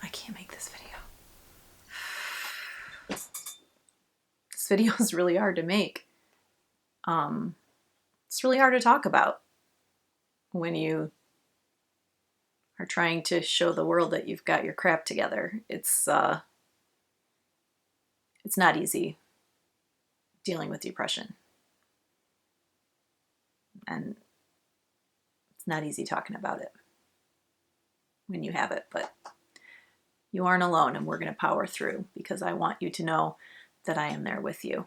I can't make this video. This video is really hard to make. It's really hard to talk about when you are trying to show the world that you've got your crap together. It's not easy dealing with depression. And it's not easy talking about it when you have it, but you aren't alone, and we're going to power through because I want you to know that I am there with you.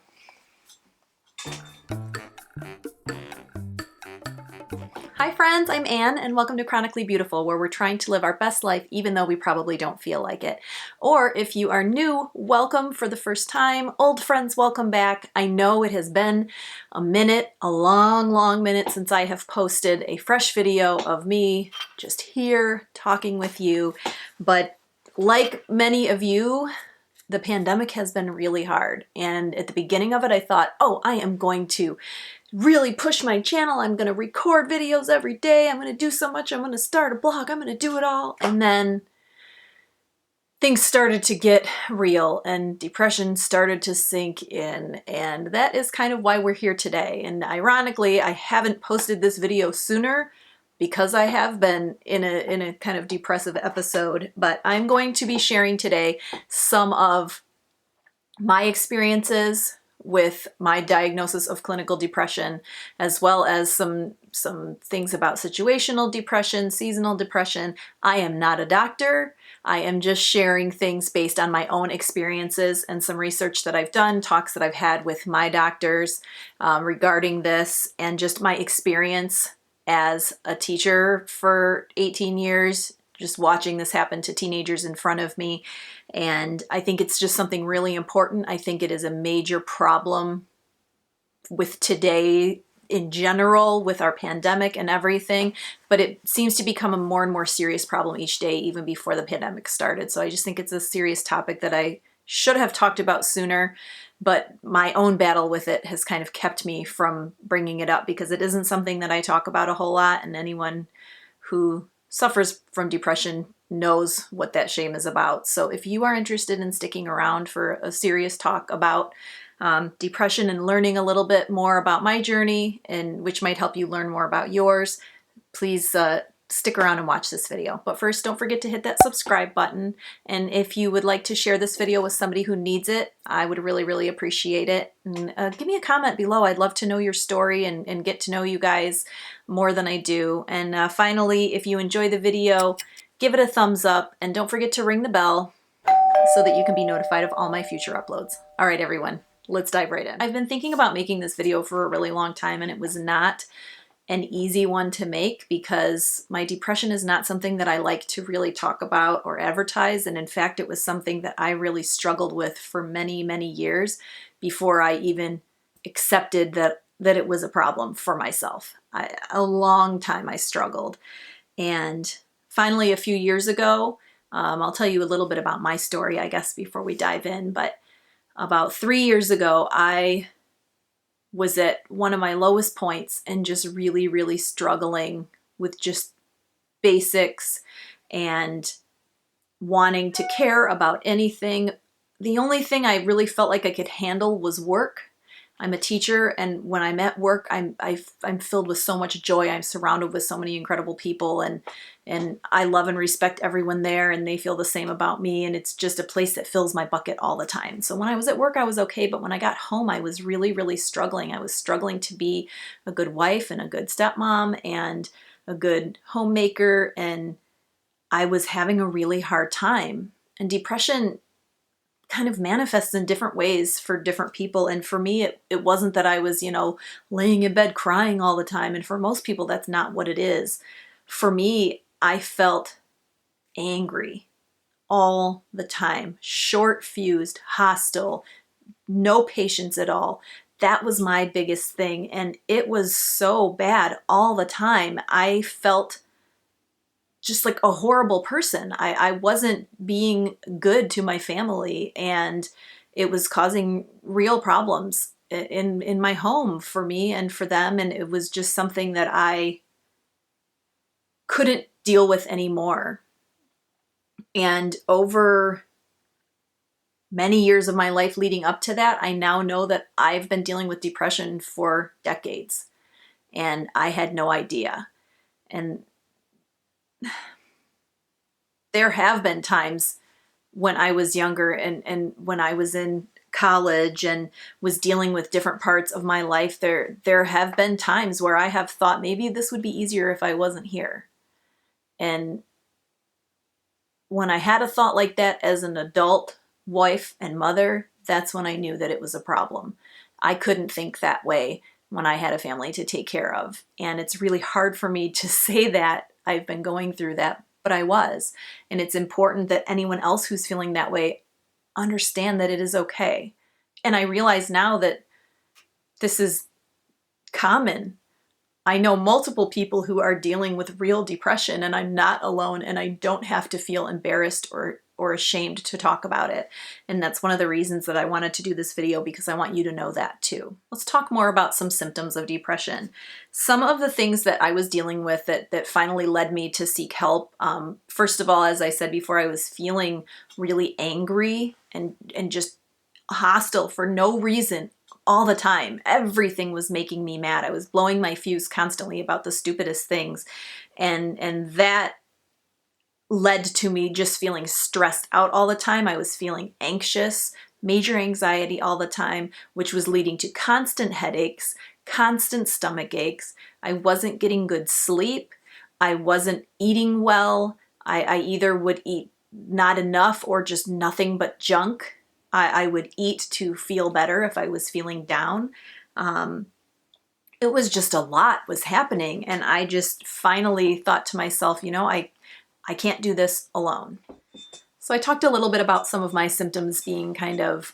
Hi friends, I'm Anne, and welcome to Chronically Beautiful, where we're trying to live our best life even though we probably don't feel like it. Or if you are new, welcome for the first time. Old friends, welcome back. I know it has been a minute, a long minute since I have posted a fresh video of me just here talking with you. But like many of you, the pandemic has been really hard. And at the beginning of it, I thought, oh, I am going to really push my channel. I'm going to record videos every day. I'm going to do so much. I'm going to start a blog. I'm going to do it all. And then things started to get real and depression started to sink in. And that is kind of why we're here today. And ironically, I haven't posted this video sooner because I have been in a kind of depressive episode. But I'm going to be sharing today some of my experiences with my diagnosis of clinical depression, as well as some things about situational depression, seasonal depression. I am not a doctor. I am just sharing things based on my own experiences and some research that I've done, talks that I've had with my doctors regarding this, and just my experience as a teacher for 18 years, just watching this happen to teenagers in front of me. And I think it's just something really important. I think it is a major problem with today in general, with our pandemic and everything, but it seems to become a more and more serious problem each day, even before the pandemic started. So I just think it's a serious topic that I should have talked about sooner, but my own battle with it has kind of kept me from bringing it up because it isn't something that I talk about a whole lot, and anyone who suffers from depression knows what that shame is about. So if you are interested in sticking around for a serious talk about depression and learning a little bit more about my journey, and which might help you learn more about yours, please stick around and watch this video. But first, don't forget to hit that subscribe button. And if you would like to share this video with somebody who needs it, I would really appreciate it. And give me a comment below. I'd love to know your story and get to know you guys more than I do. And finally, if you enjoy the video, give it a thumbs up, and don't forget to ring the bell so that you can be notified of all my future uploads. All right, everyone, let's dive right in. I've been thinking about making this video for a really long time, and it was not an easy one to make because my depression is not something that I like to really talk about or advertise. And in fact, it was something that I really struggled with for many years before I even accepted that it was a problem for myself. A long time I struggled. And finally, a few years ago, I'll tell you a little bit about my story, I guess, before we dive in. But about 3 years ago, I was at one of my lowest points and just really struggling with just basics and wanting to care about anything. The only thing I really felt like I could handle was work. I'm a teacher, and when I'm at work, I'm filled with so much joy. I'm surrounded with so many incredible people, and I love and respect everyone there, and they feel the same about me, and it's just a place that fills my bucket all the time. So when I was at work, I was okay, but when I got home, I was really struggling. I was struggling to be a good wife and a good stepmom and a good homemaker, and I was having a really hard time. And depression kind of manifests in different ways for different people. And for me, it wasn't that I was, laying in bed crying all the time. And for most people, that's not what it is. For me, I felt angry all the time, short-fused, hostile, no patience at all. That was my biggest thing. And it was so bad all the time. I felt just like a horrible person. I wasn't being good to my family, and it was causing real problems in my home for me and for them. And it was just something that I couldn't deal with anymore. And over many years of my life leading up to that, I now know that I've been dealing with depression for decades, and I had no idea. And there have been times when I was younger and when I was in college and was dealing with different parts of my life, there have been times where I have thought maybe this would be easier if I wasn't here. And when I had a thought like that as an adult wife and mother, that's when I knew that it was a problem. I couldn't think that way when I had a family to take care of. And it's really hard for me to say that I've been going through that, but I was. And it's important that anyone else who's feeling that way understand that it is okay. And I realize now that this is common. I know multiple people who are dealing with real depression, and I'm not alone, and I don't have to feel embarrassed or ashamed to talk about it. And that's one of the reasons that I wanted to do this video, because I want you to know that too. Let's talk more about some symptoms of depression. Some of the things that I was dealing with that finally led me to seek help. First of all, as I said before, I was feeling really angry and just hostile for no reason all the time. Everything was making me mad. I was blowing my fuse constantly about the stupidest things. And that led to me just feeling stressed out all the time. I was feeling anxious, major anxiety all the time, which was leading to constant headaches, constant stomach aches. I wasn't getting good sleep. I wasn't eating well. I either would eat not enough or just nothing but junk. I would eat to feel better if I was feeling down. It was just a lot was happening. And I just finally thought to myself, you know, I can't do this alone. So I talked a little bit about some of my symptoms being kind of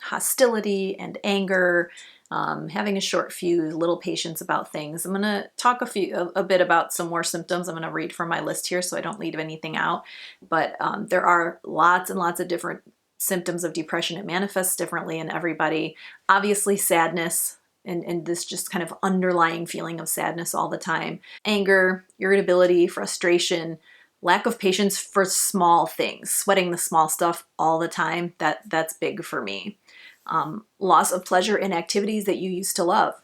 hostility and anger, having a short fuse, little patience about things. I'm going to talk a bit about some more symptoms. I'm going to read from my list here so I don't leave anything out. But there are lots and lots of different symptoms of depression. It manifests differently in everybody. Obviously, sadness and this just kind of underlying feeling of sadness all the time. Anger, irritability, frustration, lack of patience for small things, sweating the small stuff all the time. That's big for me. Loss of pleasure in activities that you used to love.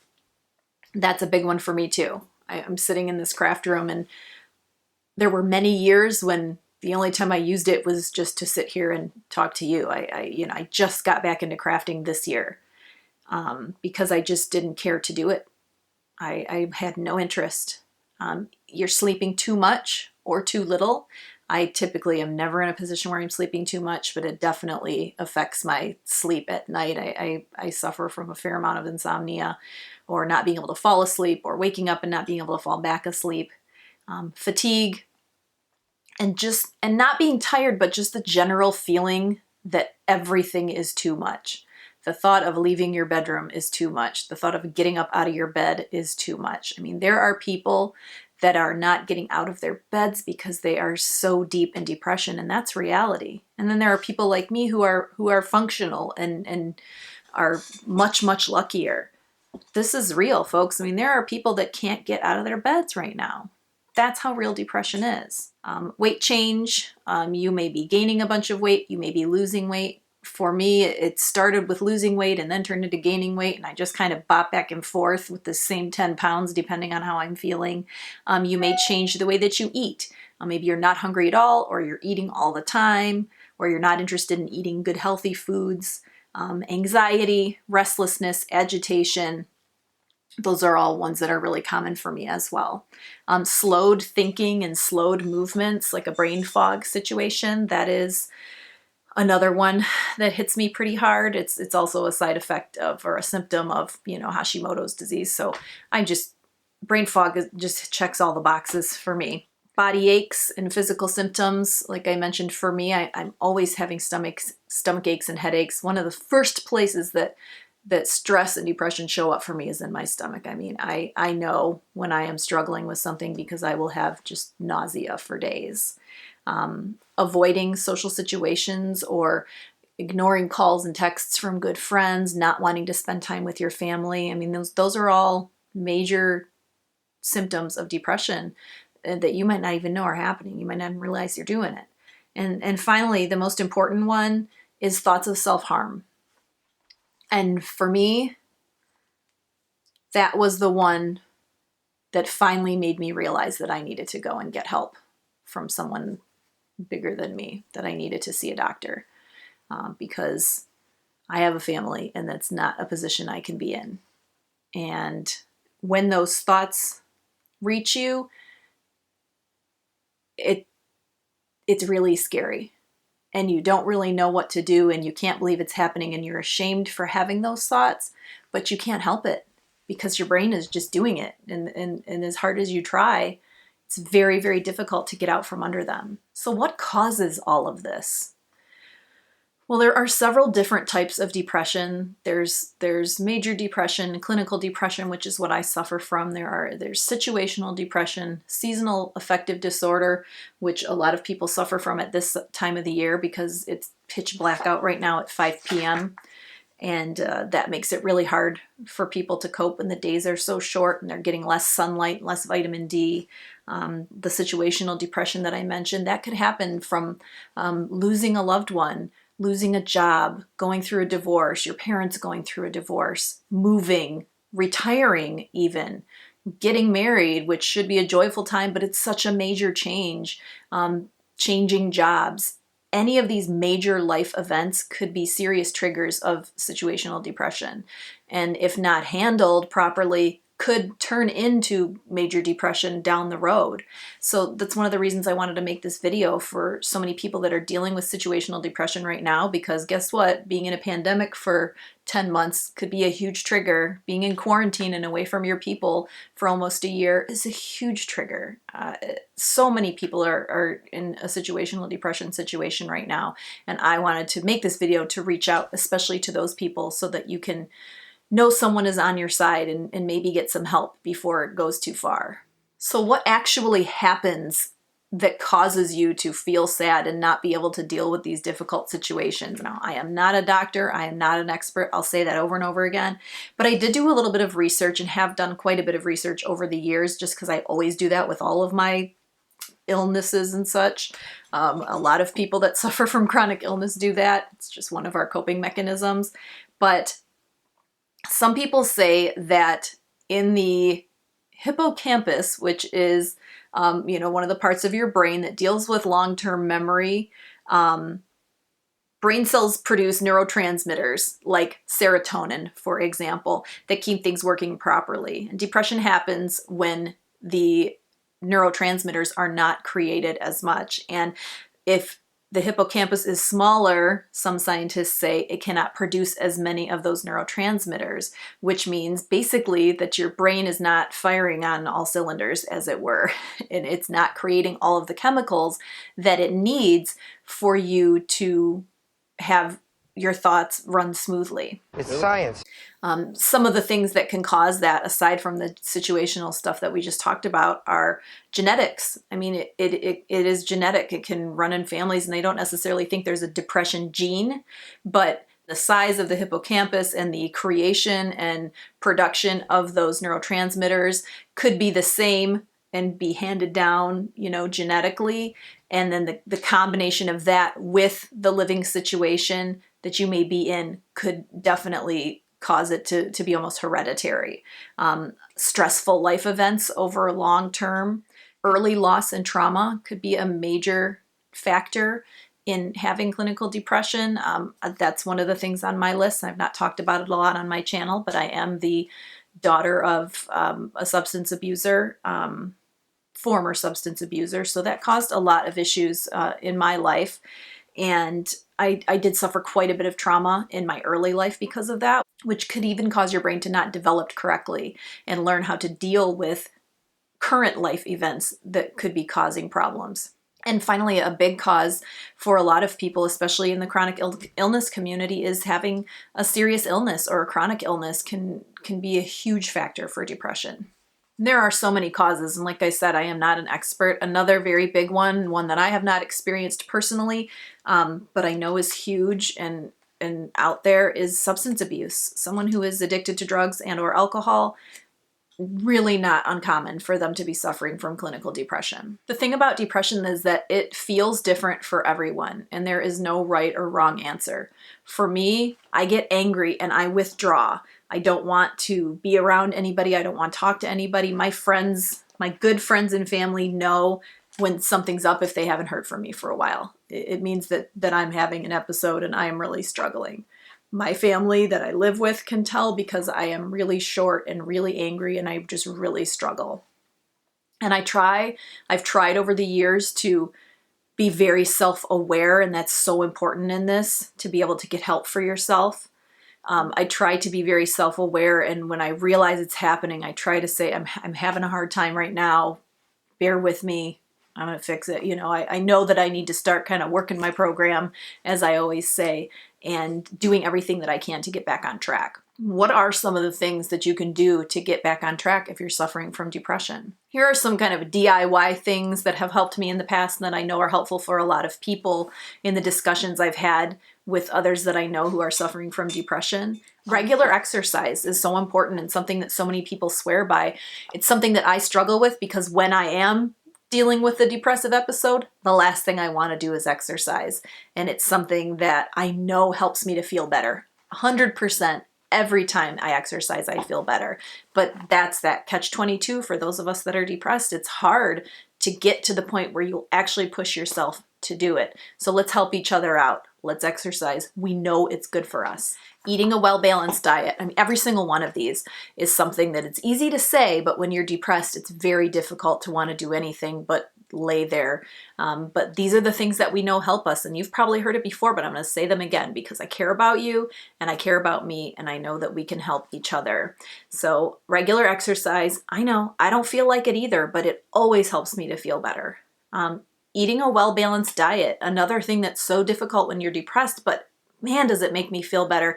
That's a big one for me too. I'm sitting in this craft room, and there were many years when the only time I used it was just to sit here and talk to you. I just got back into crafting this year because I just didn't care to do it. I had no interest. You're sleeping too much or too little. I typically am never in a position where I'm sleeping too much, but it definitely affects my sleep at night. I suffer from a fair amount of insomnia, or not being able to fall asleep, or waking up and not being able to fall back asleep. Fatigue, and not being tired, but just the general feeling that everything is too much. The thought of leaving your bedroom is too much. The thought of getting up out of your bed is too much. I mean, there are people that are not getting out of their beds because they are so deep in depression, and that's reality. And then there are people like me who are functional and are much, much luckier. This is real, folks. I mean, there are people that can't get out of their beds right now. That's how real depression is. Weight change. You may be gaining a bunch of weight. You may be losing weight. For me, it started with losing weight and then turned into gaining weight, and I just kind of bop back and forth with the same 10 pounds depending on how I'm feeling. You may change the way that you eat. Maybe you're not hungry at all, or you're eating all the time, or you're not interested in eating good, healthy foods. Anxiety, restlessness, agitation. Those are all ones that are really common for me as well. Slowed thinking and slowed movements, like a brain fog situation, that is another one that hits me pretty hard. It's also a side effect of, or a symptom of, Hashimoto's disease. So brain fog just checks all the boxes for me. Body aches and physical symptoms, like I mentioned, for me, I'm always having stomach aches and headaches. One of the first places that stress and depression show up for me is in my stomach. I mean, I know when I am struggling with something because I will have just nausea for days. Avoiding social situations or ignoring calls and texts from good friends, not wanting to spend time with your family. I mean, those are all major symptoms of depression that you might not even know are happening. You might not even realize you're doing it. And finally, the most important one is thoughts of self-harm. And for me, that was the one that finally made me realize that I needed to go and get help from someone bigger than me, that I needed to see a doctor, because I have a family and that's not a position I can be in. And when those thoughts reach you, it's really scary. And you don't really know what to do, and you can't believe it's happening, and you're ashamed for having those thoughts, but you can't help it because your brain is just doing it. And as hard as you try, it's very, very difficult to get out from under them. So what causes all of this? Well, there are several different types of depression. There's major depression, clinical depression, which is what I suffer from. There's situational depression, seasonal affective disorder, which a lot of people suffer from at this time of the year because it's pitch black out right now at 5 p.m. And that makes it really hard for people to cope, and the days are so short and they're getting less sunlight, less vitamin D. The situational depression that I mentioned, that could happen from losing a loved one, losing a job, going through a divorce, your parents going through a divorce, moving, retiring even, getting married, which should be a joyful time, but it's such a major change, changing jobs. Any of these major life events could be serious triggers of situational depression. And if not handled properly, could turn into major depression down the road. So that's one of the reasons I wanted to make this video for so many people that are dealing with situational depression right now, because guess what? Being in a pandemic for 10 months could be a huge trigger. Being in quarantine and away from your people for almost a year is a huge trigger. So many people are in a situational depression situation right now. And I wanted to make this video to reach out, especially to those people, so that you can know someone is on your side and maybe get some help before it goes too far. So what actually happens that causes you to feel sad and not be able to deal with these difficult situations? Now, I am not a doctor. I am not an expert. I'll say that over and over again. But I did do a little bit of research and have done quite a bit of research over the years, just because I always do that with all of my illnesses and such. A lot of people that suffer from chronic illness do that. It's just one of our coping mechanisms. But some people say that in the hippocampus, which is, one of the parts of your brain that deals with long-term memory, brain cells produce neurotransmitters like serotonin, for example, that keep things working properly. And depression happens when the neurotransmitters are not created as much. And if the hippocampus is smaller, some scientists say it cannot produce as many of those neurotransmitters, which means basically that your brain is not firing on all cylinders, as it were, and it's not creating all of the chemicals that it needs for you to have your thoughts run smoothly. It's science. Some of the things that can cause that, aside from the situational stuff that we just talked about, are genetics. I mean, it is genetic. It can run in families, and they don't necessarily think there's a depression gene, but the size of the hippocampus and the creation and production of those neurotransmitters could be the same and be handed down, genetically. And then the combination of that with the living situation that you may be in could definitely cause it to be almost hereditary. Stressful life events over long term, early loss and trauma could be a major factor in having clinical depression. That's one of the things on my list. I've not talked about it a lot on my channel, but I am the daughter of a substance abuser, former substance abuser. So that caused a lot of issues in my life. And I did suffer quite a bit of trauma in my early life because of that, which could even cause your brain to not develop correctly and learn how to deal with current life events that could be causing problems. And finally, a big cause for a lot of people, especially in the chronic illness community, is having a serious illness or a chronic illness can be a huge factor for depression. There are so many causes, and like I said, I am not an expert. Another very big one that I have not experienced personally, but I know is huge and out there, is substance abuse. Someone who is addicted to drugs and or alcohol really not uncommon for them to be suffering from clinical depression. The thing about depression is that it feels different for everyone, and there is no right or wrong answer. For me, I get angry and I withdraw. I don't want to be around anybody. I don't want to talk to anybody. My friends, my good friends and family know when something's up if they haven't heard from me for a while. It means that I'm having an episode and I am really struggling. My family that I live with can tell because I am really short and really angry and I just really struggle. And I've tried over the years to be very self-aware, and that's so important in this, to be able to get help for yourself. I try to be very self-aware, and when I realize it's happening, I try to say, I'm having a hard time right now. Bear with me. I'm going to fix it. I know that I need to start kind of working my program, as I always say, and doing everything that I can to get back on track. What are some of the things that you can do to get back on track if you're suffering from depression? Here are some kind of DIY things that have helped me in the past and that I know are helpful for a lot of people in the discussions I've had with others that I know who are suffering from depression. Regular exercise is so important and something that so many people swear by. It's something that I struggle with because when I am dealing with a depressive episode, the last thing I want to do is exercise. And it's something that I know helps me to feel better. 100%. Every time I exercise, I feel better. But that's that catch-22 for those of us that are depressed. It's hard to get to the point where you'll actually push yourself to do it. So let's help each other out. Let's exercise. We know it's good for us. Eating a well-balanced diet. I mean, every single one of these is something that it's easy to say, but when you're depressed, it's very difficult to want to do anything but lay there. But these are the things that we know help us. And you've probably heard it before, but I'm going to say them again because I care about you and I care about me and I know that we can help each other. So regular exercise, I know I don't feel like it either, but it always helps me to feel better. Eating a well-balanced diet, another thing that's so difficult when you're depressed, but man, does it make me feel better.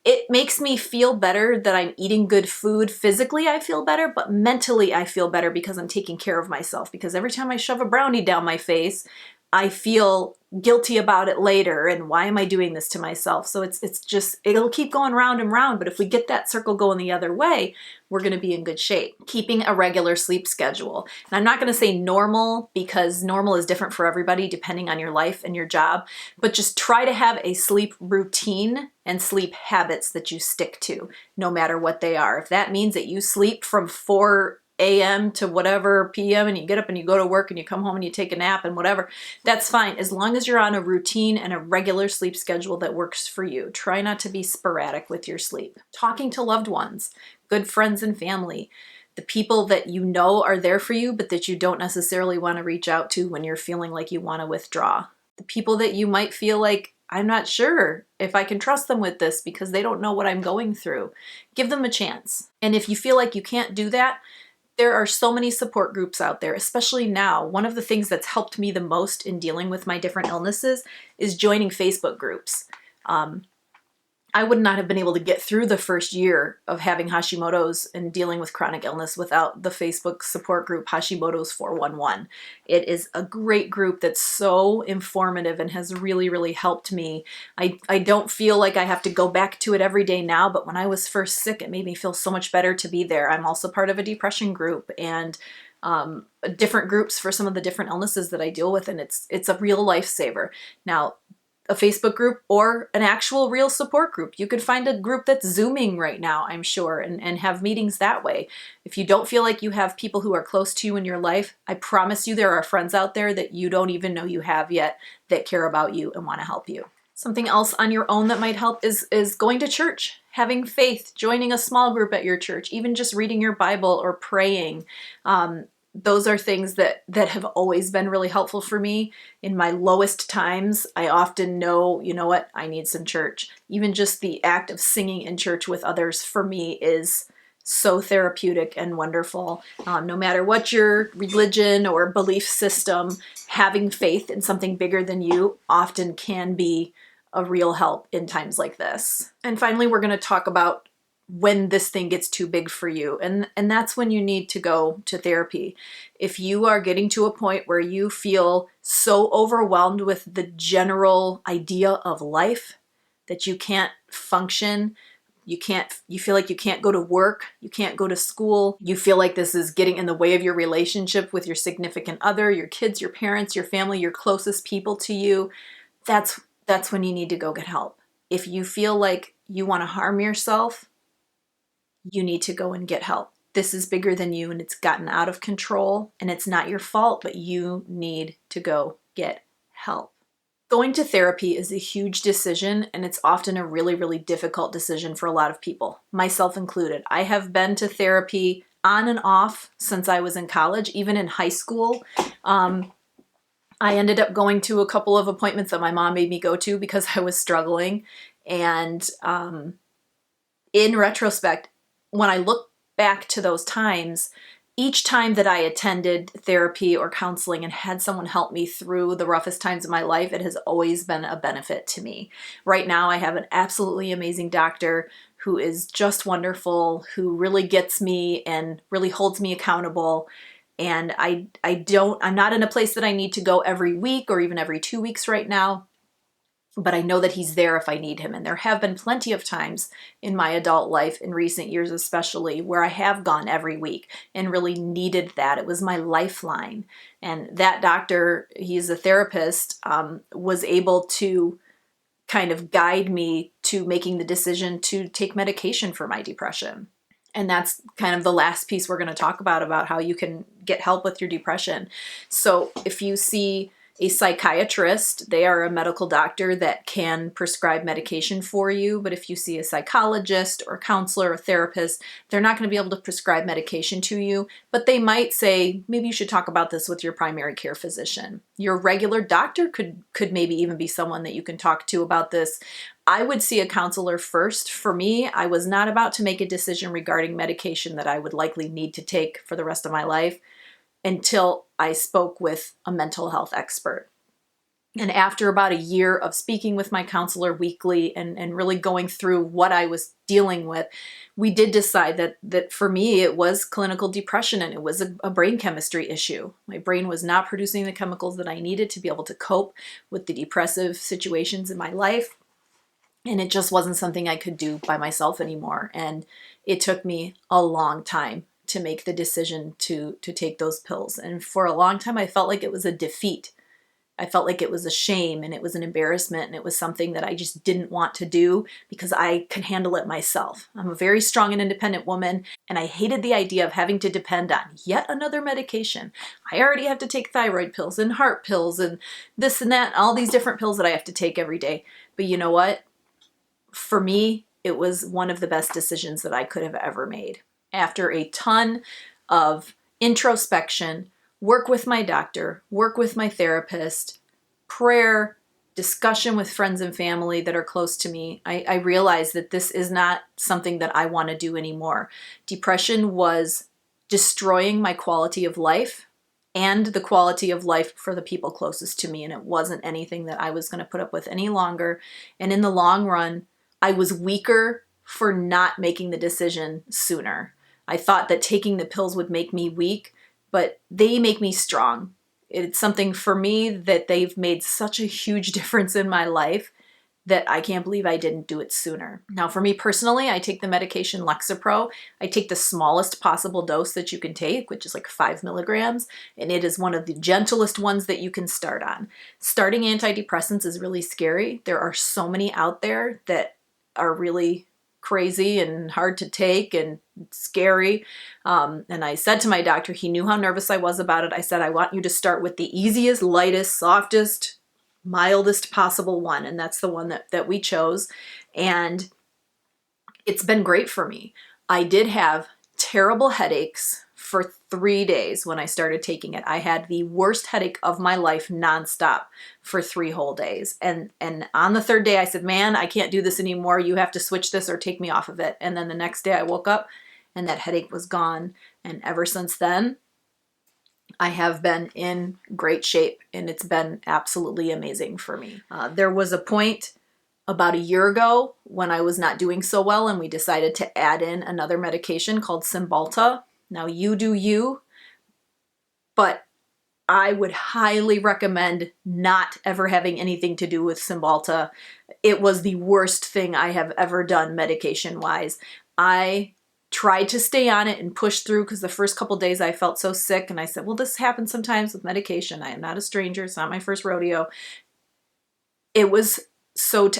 It makes me feel better that I'm eating good food. Physically, I feel better, but mentally, I feel better because I'm taking care of myself. Because every time I shove a brownie down my face, I feel guilty about it later. And why am I doing this to myself? So it'll keep going round and round. But if we get that circle going the other way, we're going to be in good shape. Keeping a regular sleep schedule. And I'm not going to say normal because normal is different for everybody depending on your life and your job. But just try to have a sleep routine and sleep habits that you stick to, no matter what they are. If that means that you sleep from 4 a.m. to whatever p.m. and you get up and you go to work and you come home and you take a nap and whatever, that's fine. As long as you're on a routine and a regular sleep schedule that works for you. Try not to be sporadic with your sleep. Talking to loved ones, good friends and family, the people that you know are there for you, but that you don't necessarily want to reach out to when you're feeling like you want to withdraw. The people that you might feel like, I'm not sure if I can trust them with this because they don't know what I'm going through. Give them a chance. And if you feel like you can't do that, there are so many support groups out there, especially now. One of the things that's helped me the most in dealing with my different illnesses is joining Facebook groups. I would not have been able to get through the first year of having Hashimoto's and dealing with chronic illness without the Facebook support group Hashimoto's 411. It is a great group that's so informative and has really, really helped me. I don't feel like I have to go back to it every day now, but when I was first sick, it made me feel so much better to be there. I'm also part of a depression group and different groups for some of the different illnesses that I deal with, and it's a real lifesaver. Now, a Facebook group or an actual real support group. You could find a group that's Zooming right now, I'm sure, and have meetings that way. If you don't feel like you have people who are close to you in your life, I promise you there are friends out there that you don't even know you have yet that care about you and want to help you. Something else on your own that might help is going to church, having faith, joining a small group at your church, even just reading your Bible or praying. Those are things that have always been really helpful for me. In my lowest times, I often know, you know what, I need some church. Even just the act of singing in church with others for me is so therapeutic and wonderful. No matter what your religion or belief system, having faith in something bigger than you often can be a real help in times like this. And finally, we're going to talk about when this thing gets too big for you. And that's when you need to go to therapy. If you are getting to a point where you feel so overwhelmed with the general idea of life that you can't function You feel like you can't go to work, you can't go to school, you feel like this is getting in the way of your relationship with your significant other, your kids, your parents, your family, your closest people to you, that's when you need to go get help. If you feel like you want to harm yourself, you need to go and get help. This is bigger than you and it's gotten out of control and it's not your fault, but you need to go get help. Going to therapy is a huge decision and it's often a really, really difficult decision for a lot of people, myself included. I have been to therapy on and off since I was in college, even in high school. I ended up going to a couple of appointments that my mom made me go to because I was struggling. And in retrospect, when I look back to those times, each time that I attended therapy or counseling and had someone help me through the roughest times of my life, it has always been a benefit to me. Right now, I have an absolutely amazing doctor who is just wonderful, who really gets me and really holds me accountable. And I'm not in a place that I need to go every week or even every 2 weeks right now, but I know that he's there if I need him. And there have been plenty of times in my adult life, in recent years especially, where I have gone every week and really needed that. It was my lifeline. And that doctor, he's a therapist, was able to kind of guide me to making the decision to take medication for my depression. And that's kind of the last piece we're going to talk about how you can get help with your depression. So if you see a psychiatrist, they are a medical doctor that can prescribe medication for you. But if you see a psychologist or counselor or therapist, they're not going to be able to prescribe medication to you, but they might say, maybe you should talk about this with your primary care physician. Your regular doctor could maybe even be someone that you can talk to about this. I would see a counselor first. For me, I was not about to make a decision regarding medication that I would likely need to take for the rest of my life until I spoke with a mental health expert. And after about a year of speaking with my counselor weekly and really going through what I was dealing with, we did decide that for me, it was clinical depression and it was a brain chemistry issue. My brain was not producing the chemicals that I needed to be able to cope with the depressive situations in my life. And it just wasn't something I could do by myself anymore. And it took me a long time to make the decision to take those pills. And for a long time, I felt like it was a defeat. I felt like it was a shame and it was an embarrassment and it was something that I just didn't want to do because I could handle it myself. I'm a very strong and independent woman and I hated the idea of having to depend on yet another medication. I already have to take thyroid pills and heart pills and this and that, all these different pills that I have to take every day. But you know what? For me, it was one of the best decisions that I could have ever made. After a ton of introspection, work with my doctor, work with my therapist, prayer, discussion with friends and family that are close to me, I realized that this is not something that I want to do anymore. Depression was destroying my quality of life and the quality of life for the people closest to me, and it wasn't anything that I was going to put up with any longer. And in the long run, I was weaker for not making the decision sooner. I thought that taking the pills would make me weak, but they make me strong. It's something for me that they've made such a huge difference in my life that I can't believe I didn't do it sooner. Now, for me personally, I take the medication Lexapro. I take the smallest possible dose that you can take, which is like 5 milligrams, and it is one of the gentlest ones that you can start on. Starting antidepressants is really scary. There are so many out there that are really crazy and hard to take and scary. And I said to my doctor, he knew how nervous I was about it. I said, I want you to start with the easiest, lightest, softest, mildest possible one. And that's the one that we chose. And it's been great for me. I did have terrible headaches for 3 days when I started taking it. I had the worst headache of my life nonstop for 3 whole days. And on the 3rd day, I said, man, I can't do this anymore. You have to switch this or take me off of it. And then the next day I woke up and that headache was gone. And ever since then, I have been in great shape and it's been absolutely amazing for me. There was a point about a year ago when I was not doing so well and we decided to add in another medication called Cymbalta. Now you do you, but I would highly recommend not ever having anything to do with Cymbalta. It was the worst thing I have ever done medication-wise. I tried to stay on it and push through because the first couple days I felt so sick, and I said, well, this happens sometimes with medication. I am not a stranger. It's not my first rodeo. It was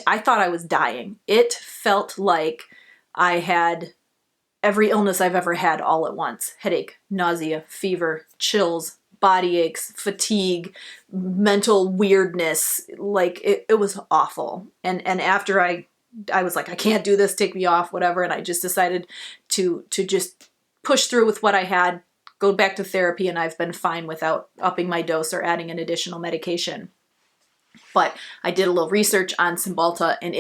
I thought I was dying. It felt like I had every illness I've ever had all at once. Headache, nausea, fever, chills, body aches, fatigue, mental weirdness. Like it was awful. And after I was like, I can't do this, take me off, whatever. And I just decided to just push through with what I had, go back to therapy, and I've been fine without upping my dose or adding an additional medication. But I did a little research on Cymbalta, and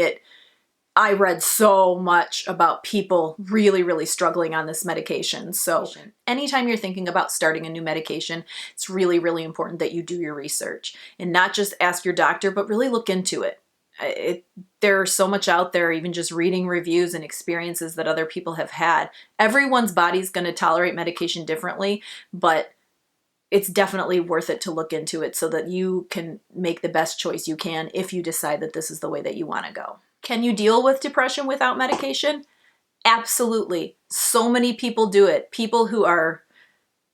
I read so much about people really, really struggling on this medication. So anytime you're thinking about starting a new medication, it's really, really important that you do your research and not just ask your doctor, but really look into it. There's so much out there, even just reading reviews and experiences that other people have had. Everyone's body's going to tolerate medication differently, but it's definitely worth it to look into it so that you can make the best choice you can if you decide that this is the way that you want to go. Can you deal with depression without medication? Absolutely. So many people do it. People who are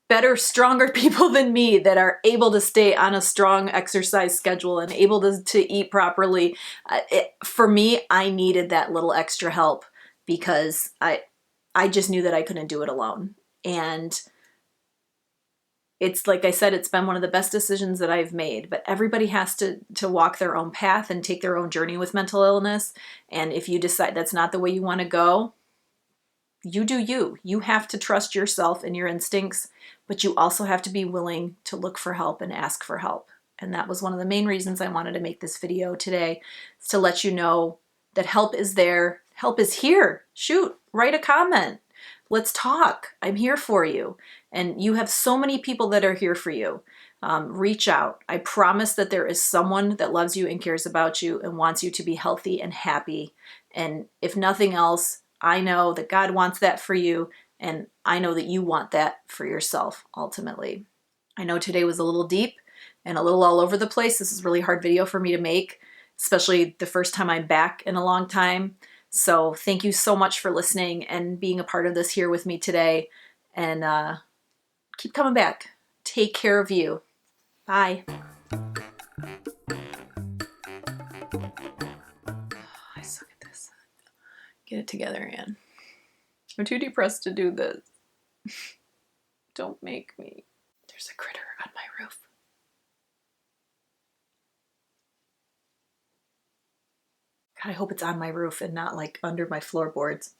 better, stronger people than me that are able to stay on a strong exercise schedule and able to eat properly. For me, I needed that little extra help because I just knew that I couldn't do it alone. And it's like I said, it's been one of the best decisions that I've made, but everybody has to walk their own path and take their own journey with mental illness. And if you decide that's not the way you want to go, you do you. You have to trust yourself and your instincts, but you also have to be willing to look for help and ask for help. And that was one of the main reasons I wanted to make this video today, is to let you know that help is there. Help is here. Shoot, write a comment. Let's talk. I'm here for you. And you have so many people that are here for you. Reach out. I promise that there is someone that loves you and cares about you and wants you to be healthy and happy. And if nothing else, I know that God wants that for you. And I know that you want that for yourself, ultimately. I know today was a little deep and a little all over the place. This is a really hard video for me to make, especially the first time I'm back in a long time. So thank you so much for listening and being a part of this here with me today. And keep coming back. Take care of you. Bye. I suck at this. Get it together, Anne. I'm too depressed to do this. Don't make me. There's a critter on my roof. God, I hope it's on my roof and not like under my floorboards.